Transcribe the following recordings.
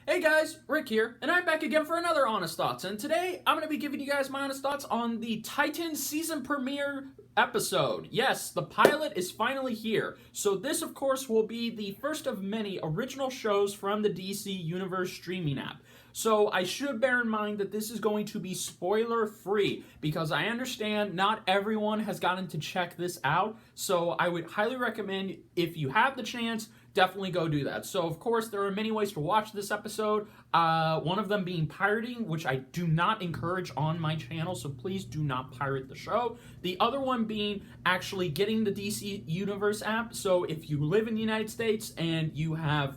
Hey guys, Rick here, and I'm back again for another Honest Thoughts, and today I'm going to be giving you guys my honest thoughts on the Titans season premiere episode. Yes, the pilot is finally here. So this, of course, will be the first of many original shows from the DC Universe streaming app. So I should bear in mind that this is going to be spoiler-free, because I understand not everyone has gotten to check this out, so I would highly recommend, if you have the chance, definitely go do that. So, of course, there are many ways to watch this episode, one of them being pirating, which I do not encourage on my channel, so please do not pirate the show. The other one being actually getting the DC Universe app, so if you live in the United States and you have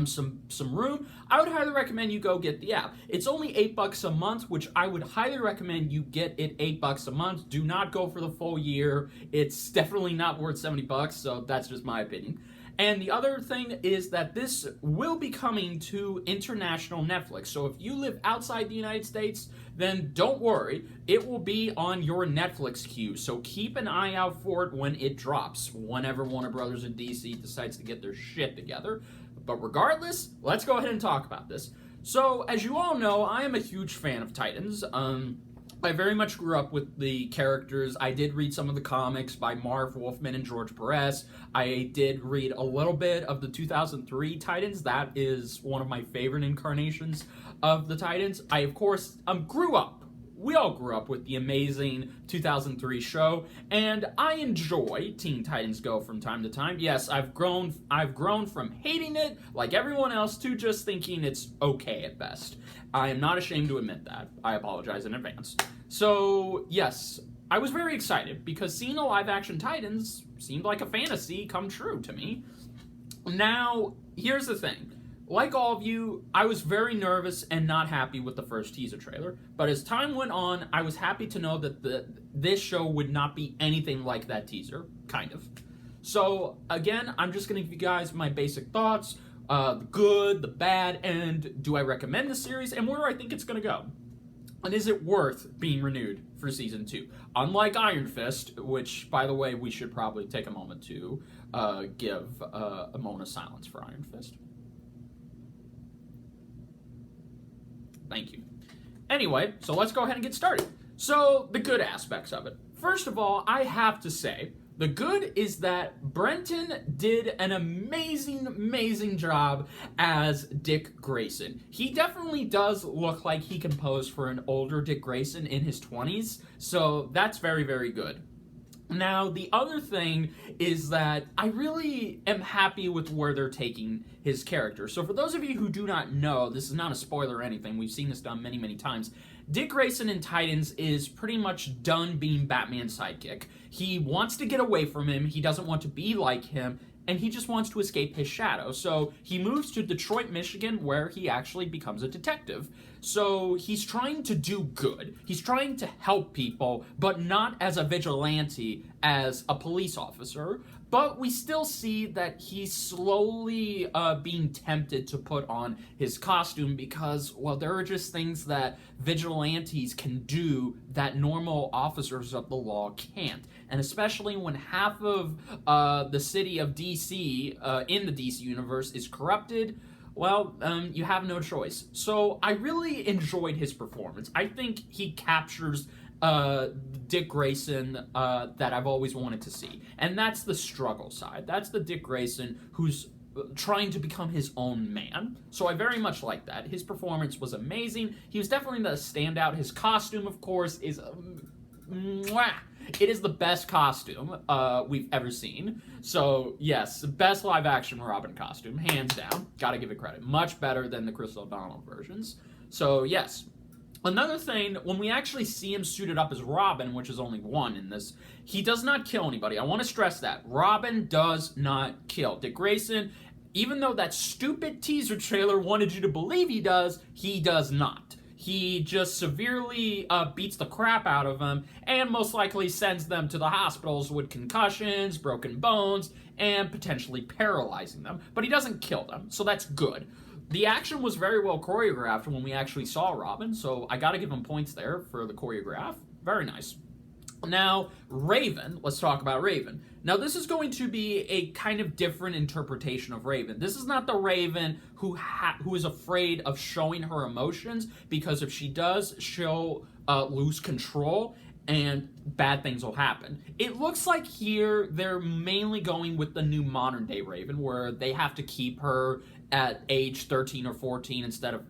some room, I would highly recommend you go get the app. It's only $8 a month, which I would highly recommend you get it $8 a month. Do not go for the full year. It's definitely not worth $70, so that's just my opinion. And the other thing is that this will be coming to international Netflix. So if you live outside the United States, then don't worry. It will be on your Netflix queue. So keep an eye out for it when it drops, whenever Warner Brothers and DC decides to get their shit together. But regardless, let's go ahead and talk about this. So, as you all know, I am a huge fan of Titans. I very much grew up with the characters. I did read some of the comics by Marv Wolfman and George Perez. I did read a little bit of the 2003 Titans. That is one of my favorite incarnations of the Titans. I, of course, grew up. We all grew up with the amazing 2003 show, and I enjoy Teen Titans Go from time to time. Yes, I've grown from hating it, like everyone else, to just thinking it's okay at best. I am not ashamed to admit that. I apologize in advance. So, yes, I was very excited, because seeing a live-action Titans seemed like a fantasy come true to me. Now, here's the thing. Like all of you, I was very nervous and not happy with the first teaser trailer, but as time went on, I was happy to know that this show would not be anything like that teaser, kind of. So, again, I'm just going to give you guys my basic thoughts, the good, the bad, and do I recommend the series, and where do I think it's going to go? And is it worth being renewed for Season 2? Unlike Iron Fist, which, by the way, we should probably take a moment to give a moment of silence for Iron Fist. Thank you. Anyway, so let's go ahead and get started. So, the good aspects of it. First of all, I have to say, the good is that Brenton did an amazing job as Dick Grayson. He definitely does look like he can pose for an older Dick Grayson in his 20s, so that's very, very good. Now, the other thing is that I really am happy with where they're taking his character. So for those of you who do not know, this is not a spoiler or anything, we've seen this done many times. Dick Grayson in Titans is pretty much done being Batman's sidekick. He wants to get away from him, he doesn't want to be like him, and he just wants to escape his shadow. So he moves to Detroit, Michigan, where he actually becomes a detective. So he's trying to do good. He's trying to help people, but not as a vigilante, as a police officer. But we still see that he's slowly being tempted to put on his costume because, well, there are just things that vigilantes can do that normal officers of the law can't. And especially when half of the city of DC, in the DC universe, is corrupted, well, you have no choice. So I really enjoyed his performance. I think he captures Dick Grayson that I've always wanted to see. And that's the struggle side. That's the Dick Grayson who's trying to become his own man. So I very much like that. His performance was amazing. He was definitely the standout. His costume, of course, is it is the best costume we've ever seen. So, yes, best live-action Robin costume, hands down. Gotta give it credit. Much better than the Chris O'Donnell versions. So, yes. Another thing, when we actually see him suited up as Robin, which is only one in this, he does not kill anybody. I want to stress that. Robin does not kill. Dick Grayson, even though that stupid teaser trailer wanted you to believe he does not. He just severely beats the crap out of them and most likely sends them to the hospitals with concussions, broken bones, and potentially paralyzing them. But he doesn't kill them, so that's good. The action was very well choreographed when we actually saw Robin, so I gotta give him points there for the choreograph. Very nice. Now, Raven, let's talk about Raven. Now, this is going to be a kind of different interpretation of Raven. This is not the Raven who is afraid of showing her emotions, because if she does, she'll lose control and bad things will happen. It looks like here they're mainly going with the new modern day Raven, where they have to keep her at age 13 or 14 instead of,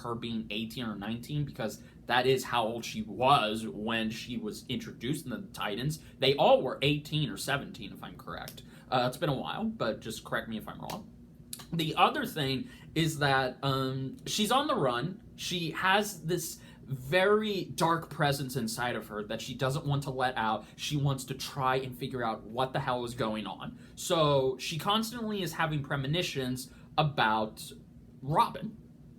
her being 18 or 19, because that is how old she was when she was introduced in the Titans. They all were 18 or 17, if I'm correct. It's been a while, but just correct me if I'm wrong. The other thing is that she's on the run. She has this very dark presence inside of her that she doesn't want to let out. She wants to try and figure out what the hell is going on. So she constantly is having premonitions about Robin.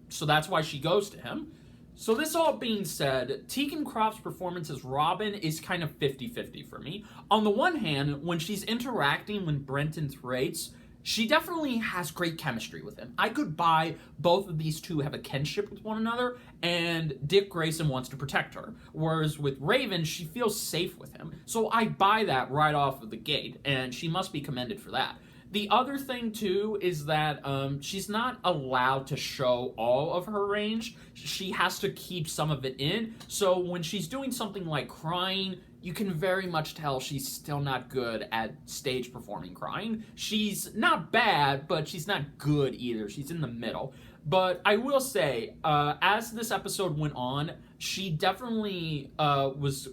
So that's why she goes to him. So this all being said, Tegan Croft's performance as Robin is kind of 50-50 for me. On the one hand, when she's interacting with Brenton Thwaites, she definitely has great chemistry with him. I could buy both of these two have a kinship with one another, and Dick Grayson wants to protect her. Whereas with Raven, she feels safe with him. So I buy that right off of the gate, and she must be commended for that. The other thing, too, is that she's not allowed to show all of her range. She has to keep some of it in. So when she's doing something like crying, you can very much tell she's still not good at stage performing crying. She's not bad, but she's not good either. She's in the middle. But I will say, as this episode went on, she definitely was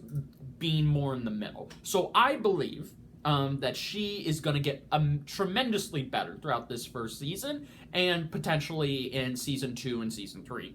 being more in the middle. So I believe that she is going to get tremendously better throughout this first season, and potentially in season 2 and season 3.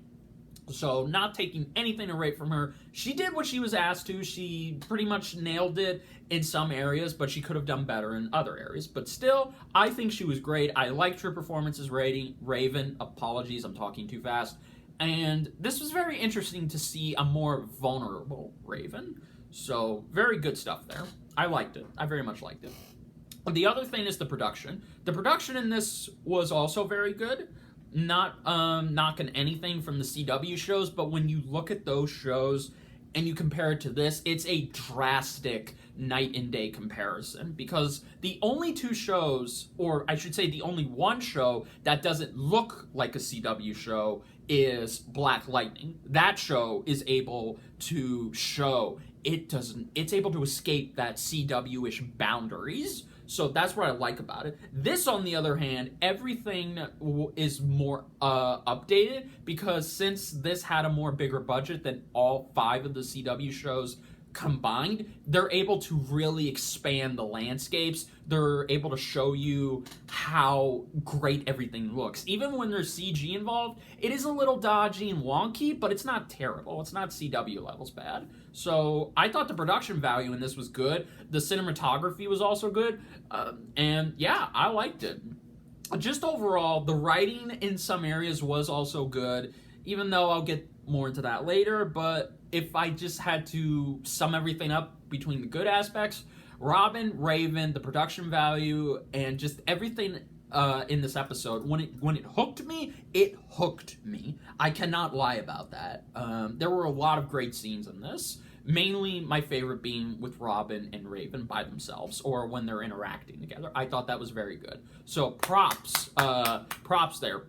So not taking anything away from her. She did what she was asked to. She pretty much nailed it in some areas, but she could have done better in other areas. But still, I think she was great. I liked her performance as Raven. Apologies, I'm talking too fast. And this was very interesting to see a more vulnerable Raven. So very good stuff there. I liked it. I very much liked it. The other thing is the production. The production in this was also very good. Not knocking anything from the CW shows, but when you look at those shows and you compare it to this, it's a drastic night and day comparison, because the only two shows, or I should say the only one show that doesn't look like a CW show is Black Lightning. That show is able to show it's able to escape that CW-ish boundaries. So that's what I like about it. This, on the other hand, everything is more updated, because since this had a more bigger budget than all 5 of the CW shows combined, they're able to really expand the landscapes. They're able to show you how great everything looks. Even when there's CG involved, it is a little dodgy and wonky, but it's not terrible. It's not CW levels bad. So I thought the production value in this was good. The cinematography was also good. And yeah, I liked it. Just overall, the writing in some areas was also good, even though I'll get more into that later. But if I just had to sum everything up between the good aspects, Robin, Raven, the production value, and just everything in this episode, when it hooked me, it hooked me. I cannot lie about that. There were a lot of great scenes in this. Mainly my favorite being with Robin and Raven by themselves, or when they're interacting together. I thought that was very good. So props there.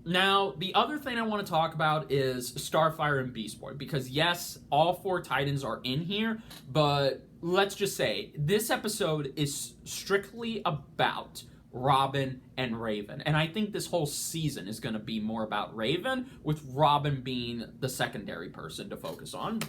Now, the other thing I want to talk about is Starfire and Beast Boy, because yes, all 4 Titans are in here, but let's just say this episode is strictly about Robin and Raven, and I think this whole season is going to be more about Raven, with Robin being the secondary person to focus on.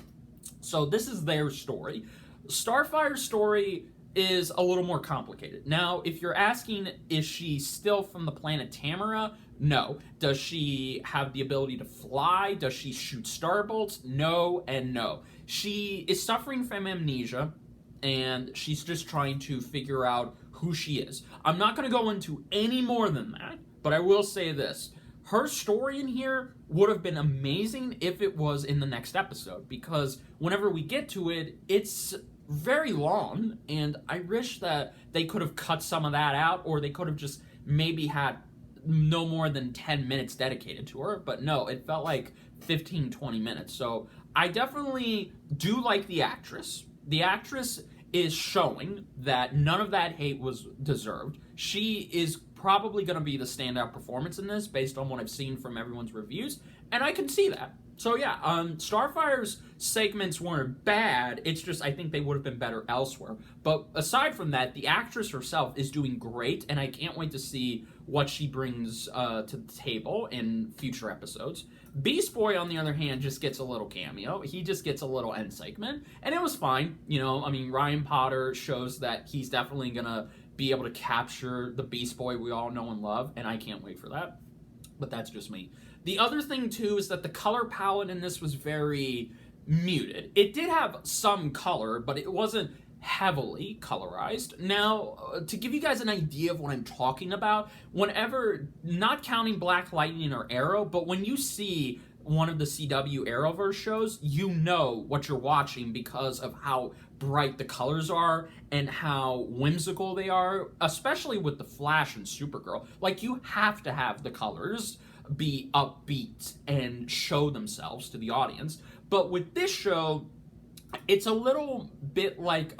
So this is their story. Starfire's story is a little more complicated. Now, if you're asking, is she still from the planet Tamara? No. Does she have the ability to fly? Does she shoot starbolts? No and no. She is suffering from amnesia, and she's just trying to figure out who she is. I'm not going to go into any more than that, but I will say this. Her story in here would have been amazing if it was in the next episode, because whenever we get to it, it's very long, and I wish that they could have cut some of that out, or they could have just maybe had no more than 10 minutes dedicated to her. But no, it felt like 15-20 minutes. So I definitely do like the actress. the actress is showing that none of that hate was deserved. She is probably going to be the standout performance in this based on what I've seen from everyone's reviews, and I can see that. So yeah, Starfire's segments weren't bad, it's just I think they would have been better elsewhere. But aside from that, the actress herself is doing great, and I can't wait to see what she brings to the table in future episodes. Beast Boy, on the other hand, just gets a little cameo. He just gets a little end segment, and it was fine. You know, I mean, Ryan Potter shows that he's definitely gonna be able to capture the Beast Boy we all know and love, and I can't wait for that. But that's just me. The other thing, too, is that the color palette in this was very muted. It did have some color, but it wasn't heavily colorized. Now, to give you guys an idea of what I'm talking about, whenever, not counting Black Lightning or Arrow, but when you see one of the CW Arrowverse shows, you know what you're watching because of how bright the colors are and how whimsical they are, especially with the Flash and Supergirl. Like, you have to have the colors be upbeat and show themselves to the audience. But with this show, it's a little bit like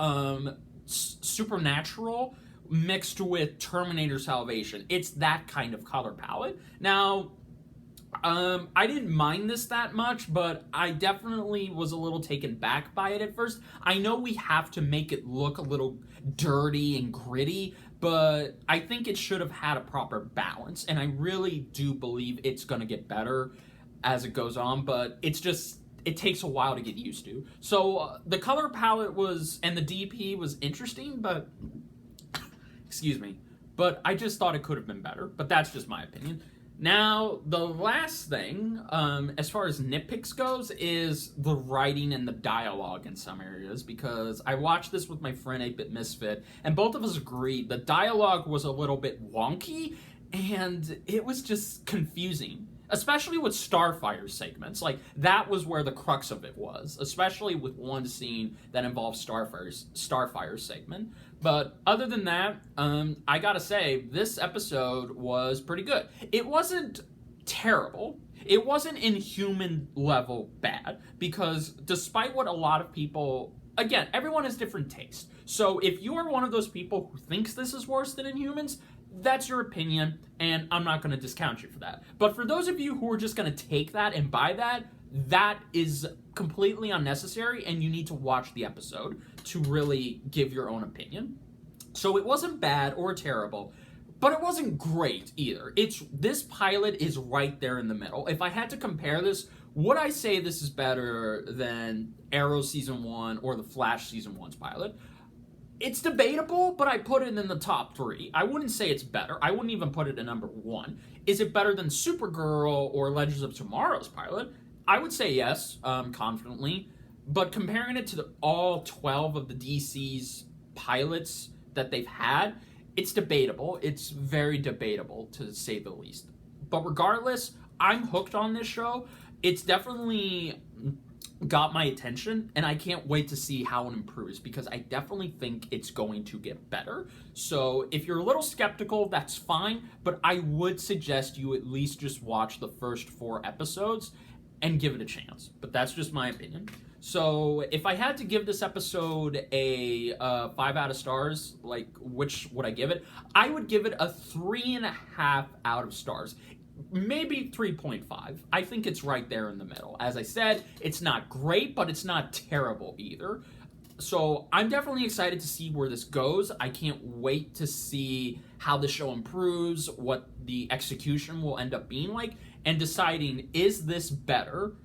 Supernatural mixed with Terminator Salvation. It's that kind of color palette. Now, I didn't mind this that much, but I definitely was a little taken back by it at first. I know we have to make it look a little dirty and gritty, but I think it should have had a proper balance, and I really do believe it's going to get better as it goes on, but it's just, it takes a while to get used to. So the color palette was, and the DP was interesting, but, excuse me, but I just thought it could have been better, but that's just my opinion. Now, the last thing, as far as nitpicks goes, is the writing and the dialogue in some areas, because I watched this with my friend 8-Bit Misfit, and both of us agreed the dialogue was a little bit wonky, and it was just confusing. Especially with Starfire segments. Like, that was where the crux of it was. Especially with one scene that involves Starfire segment. But other than that, I gotta say, this episode was pretty good. It wasn't terrible. It wasn't Inhuman level bad. Because despite what a lot of people... Again, everyone has different tastes. So if you are one of those people who thinks this is worse than Inhumans, that's your opinion, and I'm not going to discount you for that. But for those of you who are just going to take that and buy that, that is completely unnecessary, and you need to watch the episode to really give your own opinion. So it wasn't bad or terrible, but it wasn't great either. This pilot is right there in the middle. If I had to compare this, would I say this is better than Arrow Season 1 or The Flash Season 1's pilot? It's debatable, but I put it in the top 3. I wouldn't say it's better. I wouldn't even put it at number 1. Is it better than Supergirl or Legends of Tomorrow's pilot? I would say yes, confidently. But comparing it to all 12 of the DC's pilots that they've had, it's debatable. It's very debatable, to say the least. But regardless, I'm hooked on this show. It's definitely got my attention, and I can't wait to see how it improves, because I definitely think it's going to get better. So if you're a little skeptical, that's fine, but I would suggest you at least just watch the first 4 episodes and give it a chance. But that's just my opinion. So if I had to give this episode a 5 out of stars, like, which would I give it? I would give it a 3.5 out of stars. Maybe 3.5. I think it's right there in the middle. As I said, it's not great, but it's not terrible either. So I'm definitely excited to see where this goes. I can't wait to see how the show improves, what the execution will end up being like, and deciding, is this better?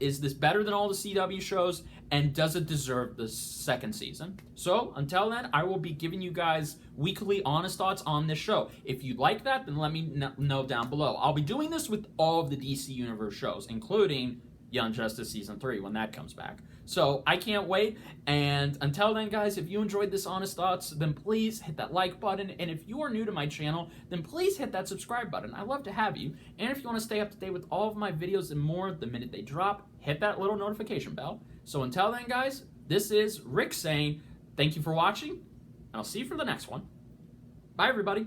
Is this better than all the CW shows? And does it deserve the second season? So, until then, I will be giving you guys weekly honest thoughts on this show. If you like that, then let me know down below. I'll be doing this with all of the DC Universe shows, including Young Justice Season 3 when that comes back. So, I can't wait. And until then, guys, if you enjoyed this honest thoughts, then please hit that like button. And if you are new to my channel, then please hit that subscribe button. I love to have you. And if you want to stay up to date with all of my videos and more the minute they drop, hit that little notification bell. So until then, guys, this is Rick saying thank you for watching, and I'll see you for the next one. Bye, everybody.